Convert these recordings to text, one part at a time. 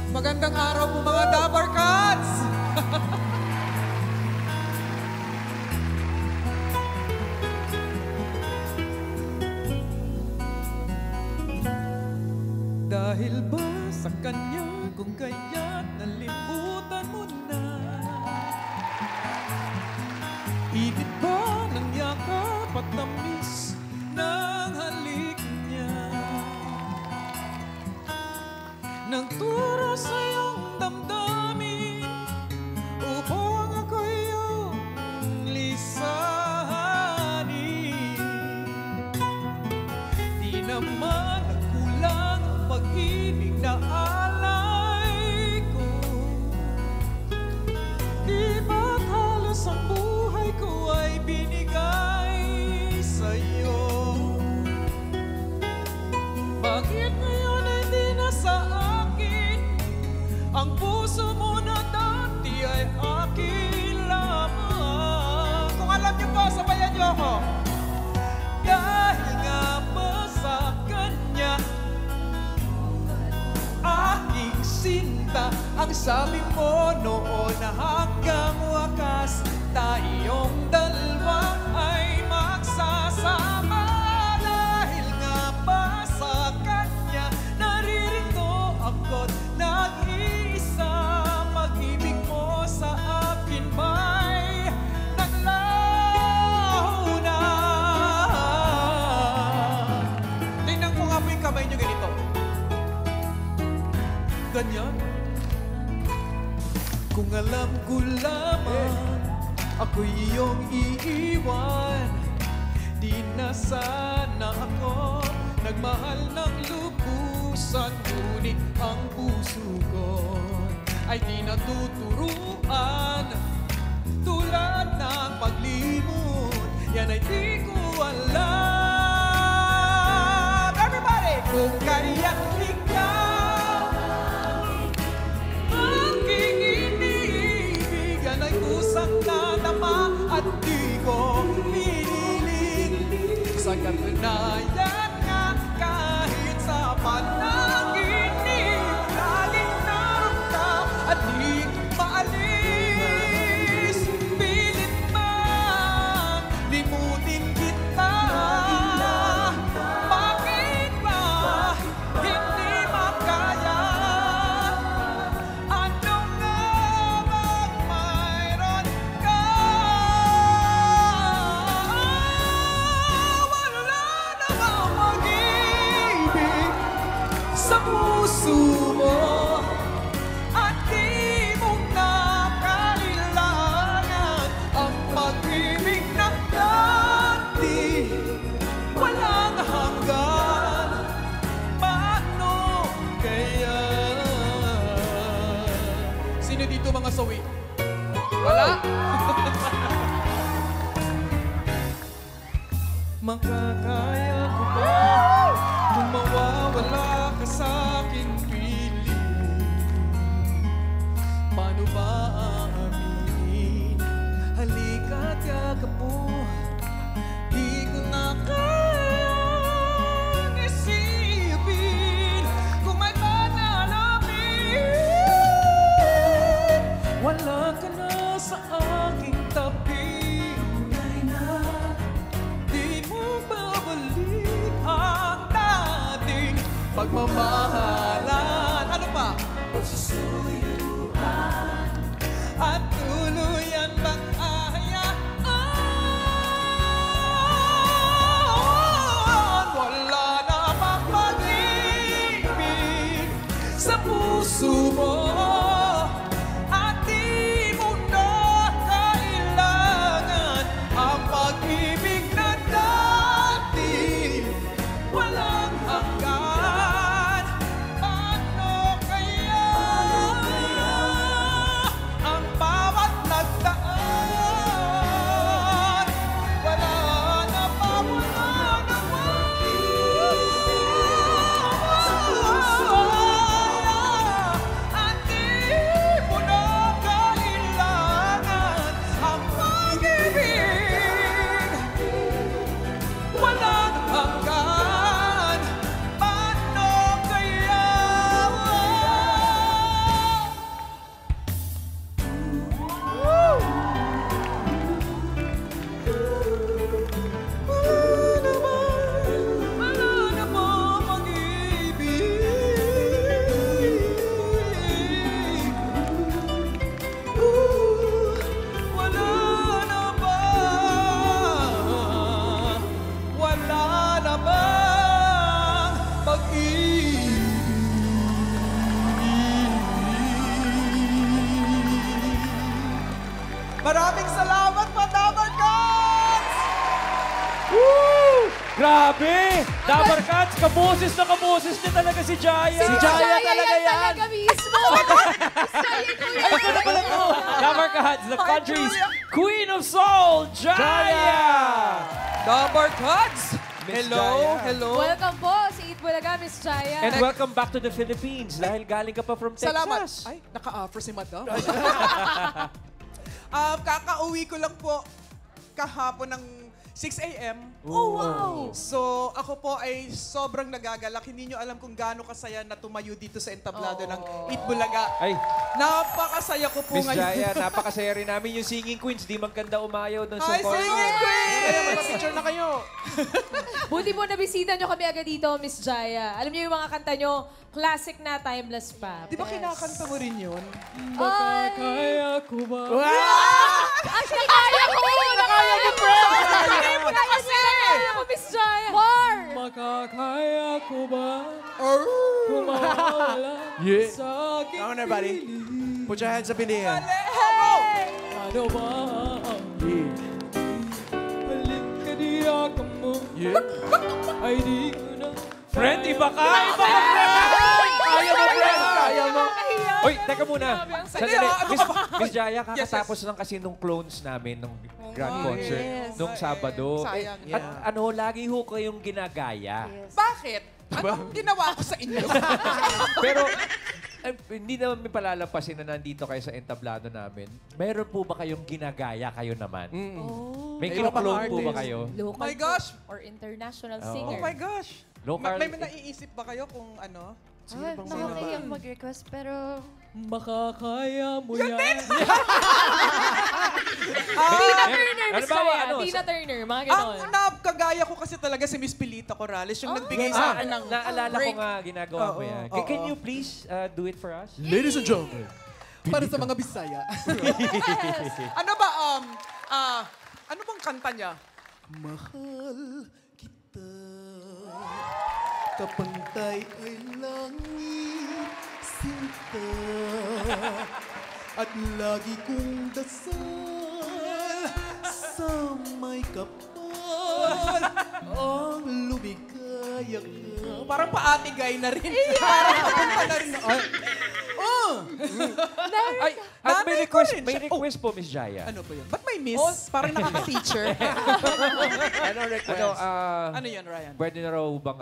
Magandang araw po mga Dabar Cats! Dahil ba sa kanya kung kaya't nalimutan mo na? Init ba ng yakap at tamis ng halik niya? Nagturo sa iyong damdamin upang ako iyong lisanin. Di naman nagkulang ang pag-ibig na alay ko. Di ba't halos ang buhay ko ay binigay sa'yo? Bakit ngayon ay di na sa ang puso mo na dati ay akin lamang? Kung alam niyo po, sabayan niyo ako. Dahil nga ba sa kanya, aking sinta, ang sabi mo noon na hanggang wakas tayong dalawa ay magsasama. Dahil nga ba sa kanya, naririto ako't nag-iisa. Pag-ibig mo sa akin ba'y naglaho na? Tingnan ko nga po yung kamay niyo ganito. Ganyan. Kung alam ko lamang ako'y iyong iiwan, di na sana ako nagmahal ng lubusan. Ngunit ang puso ko ay di natuturuan. Tulad ng paglimot, yan ay di ko alam. Everybody! Kung kaya't ikaw aking iniibigan ay kusang nadama at di ko piniling. Sa katunayan nga kahit sa panaginip, laging naramdam at di maalis. Pilit mang limutin kita. Bakit ba hindi makaya? Ano nga bang mayroon ka? Wala namang pag-ibig sa puso mo at di mo na kailangan ang pag-ibig na dati walang hanggan. Paano kaya? Sino dito mga sawi? Wala? Makakaya ko ba kung mawawala ka sa aking piling? Paano ba aaminin? Halika't yakap mo, di ko na kayang isipin. Kung may panalamin, wala ka na sa aking tabi. Di mo babalik ang dating pagmamahalan. Ano pa? Pagsusuyuan at tuluyan bang ahayaan. Wala na bang pag-ibig sa puso mo at di mo na kailangan ang pag-ibig na dati walang hanggan. Paano kaya ang bawat nagdaan? Wala na ba, wala na ba? At di Grabe! Dabar Cats, kaboses na kaboses niya talaga si Jaya. Si Jaya talaga yan. talaga mismo. Ito na pala to. Dabar Cats, the country's Queen of Soul, Jaya! Dabar Cats! Miss Hello, Jaya. hello. Welcome po sa Eat Bulaga, Miss Jaya. And welcome back to the Philippines dahil galing ka pa from Texas. Salamat. Ay, naka-offer si Madam. Kakauwi ko lang po kahapon ng 6 a.m. Oh, wow. So, ako po ay sobrang nagagalak. Hindi nyo alam kung gaano kasaya na tumayo dito sa entablado ng Eat Bulaga. Ay, Napakasaya ko po Miss ngayon. Jaya, napakasaya rin namin yung Singing Queens. Di magkanda umayaw doon sa Hi, corner. Singing Queen! Kaya magpa-picture na kayo. Buti po nabisita nyo kami agad dito, Miss Jaya. Alam niyo yung mga kanta nyo, classic na, timeless pa. Di ba kinakanta mo rin yun? Kaya ko ba? Actually, Kaya ko! Nakaya niyo, friend! Kaya mo na kasi! Kaya ko, Miss Jaya! More! Makakaya ko ba Oh. kumawala Yeah. sa aking Come on, everybody. Put your hands up in the air. ano ba ang halika diyakan mo ay di ko na Friend, iba ka! Iba ka, friend! Kaya mo, friend! Kaya mo! Uy, teka muna. Sandali. Ano Miss, ba? Miss Jaya, Yes, kakatapos lang kasi nung clones namin, nung grand concert, yes. nung Sabado. Sayang. At ano, lagi ho kayong ginagaya. Bakit? Anong ginawa ko sa inyo? Pero, hindi naman may palalampasin na nandito kayo sa entablado namin. Meron po ba kayong ginagaya kayo naman? May May iba pang kino-clone po ba artist. kayo? Local My gosh! or international Oh. singer. Oh my gosh! Local- May naiisip ba kayo kung ano? Nakakaiyak mag-request, pero... makakaya mo yan. Tina Turner, Miss Halimbawa, Jaya. ano, Tina Turner, mga ganon. Ang napakagaya ko kasi talaga si Miss Pilita Corrales, yung nagbigay sa akin ng Naalala ko break nga, ginagawa mo yan. Oo, Can oo. you please do it for us? Ladies and gentlemen. para sa mga Bisaya. Ano ba, ano bang kanta niya? Mahal kita, kapantay ay langit, sinta, at lagi kong dasal sa may kapal ang lumigaya ka. Parang paatigay na rin. Parang papunta na rin. Ay, at may Nanay ko request, rin may siya. request po, Miss Jaya. Ano ba yun? Ba't may miss? Parang nakaka-teacher. Ano request? Ano yun, Ryan? Pwede na raw bang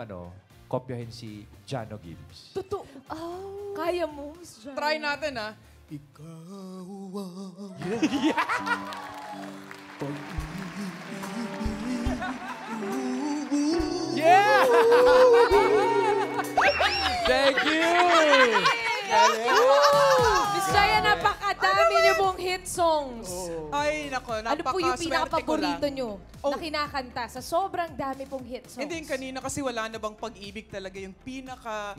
kopyahin si Jano Gibbs? Totoo. Kaya mo, Miss Jaya. Try natin, ha? Ikaw Yeah! Thank you! Miss Jaya, napakadami niyo pong hit songs. Ay, nako, Ano po yung napakaswerte ko pinaka-paborito lang. nyo Oh. na kinakanta sa sobrang dami pong hit songs? Hindi yung kanina kasi wala na bang pag-ibig talaga yung pinaka...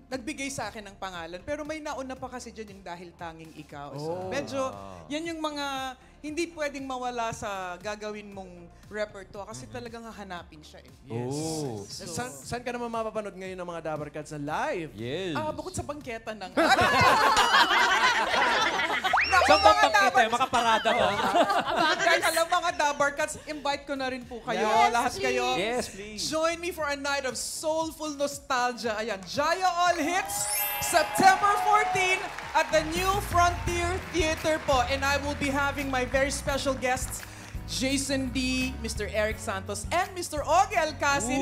Nagbigay sa akin ng pangalan. Pero may nauna pa kasi dyan yung Dahil Tanging Ikaw. So, medyo, yan yung mga hindi pwedeng mawala sa gagawin mong repertoire kasi talagang hahanapin siya eh. Oh. Saan ka naman mapapanood ngayon ng mga Dabar Cats na live? Yes. Bukod sa bangketa ng... Saan bang pagkita? Makaparada ka? Teka lang mga Dabar Cats, invite ko na rin po kayo. Yes, Lahat please. kayo. Yes, please. Join me for a night of soulful nostalgia. Ayan, Jaya All Hits, September 14 at the New Frontier Theater po. And I will be having my very special guests, Jason D, Mr. Eric Santos, and Mr. Ogie Alcacid.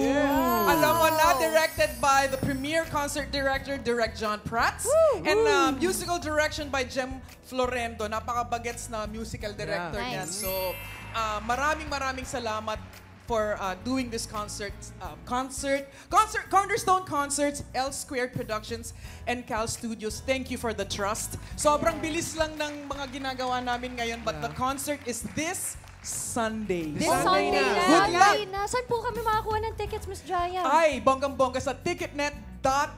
Alam mo na, directed by the premier concert director, Direct John Prats. And musical direction by Jem Florendo. Napaka-bagets na musical director niyan. Nice. So, maraming salamat for doing this concert, Cornerstone Concerts, L Squared Productions, and Cal Studios. Thank you for the trust. Sobrang bilis lang ng mga ginagawa namin ngayon, but the concert is this Sunday. This Sunday na. Good luck! Sunday na. Saan po kami makakuha ng tickets, Miss Jaya? Ay, bonggang-bongga sa ticketnet.net.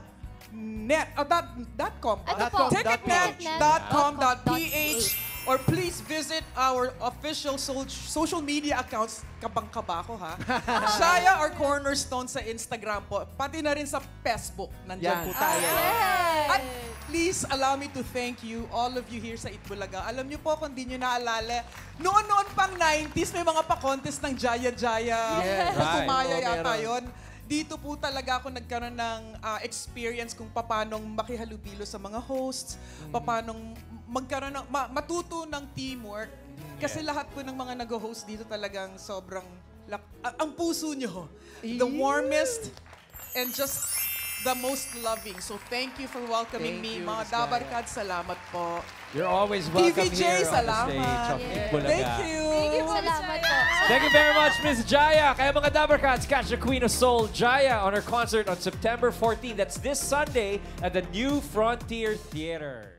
.com. Ito po. Ticketnet.com.ph or please visit our official social media accounts. Kabang-kaba ko, ha? Jaya or Cornerstone sa Instagram po. Pati na rin sa Facebook. Nandyan Yan. po tayo. At please allow me to thank you, all of you here sa Itbulaga. Alam niyo po, kung di niyo naalala, noon pang 90s, may mga pa-contest ng Jaya-Jaya. Yes. Tumaya Right. yata Meron. yun. Dito po talaga ako nagkaroon ng experience kung paanong makihalubilo sa mga hosts, paanong magkaroon ng, matuto ng teamwork. Kasi lahat po ng mga nag-host dito talagang sobrang, ang puso nyo, the warmest and just the most loving. So thank you for welcoming Thank me. you, Mga Miss Dabarkad, salamat po. You're always welcome TVJ, here on the salamat. stage of Itbulaga. Thank you. Salamat po. Thank you very much, Miss Jaya. Kaya mga Dabarkads, catch the Queen of Soul, Jaya, on her concert on September 14. That's this Sunday at the New Frontier Theater.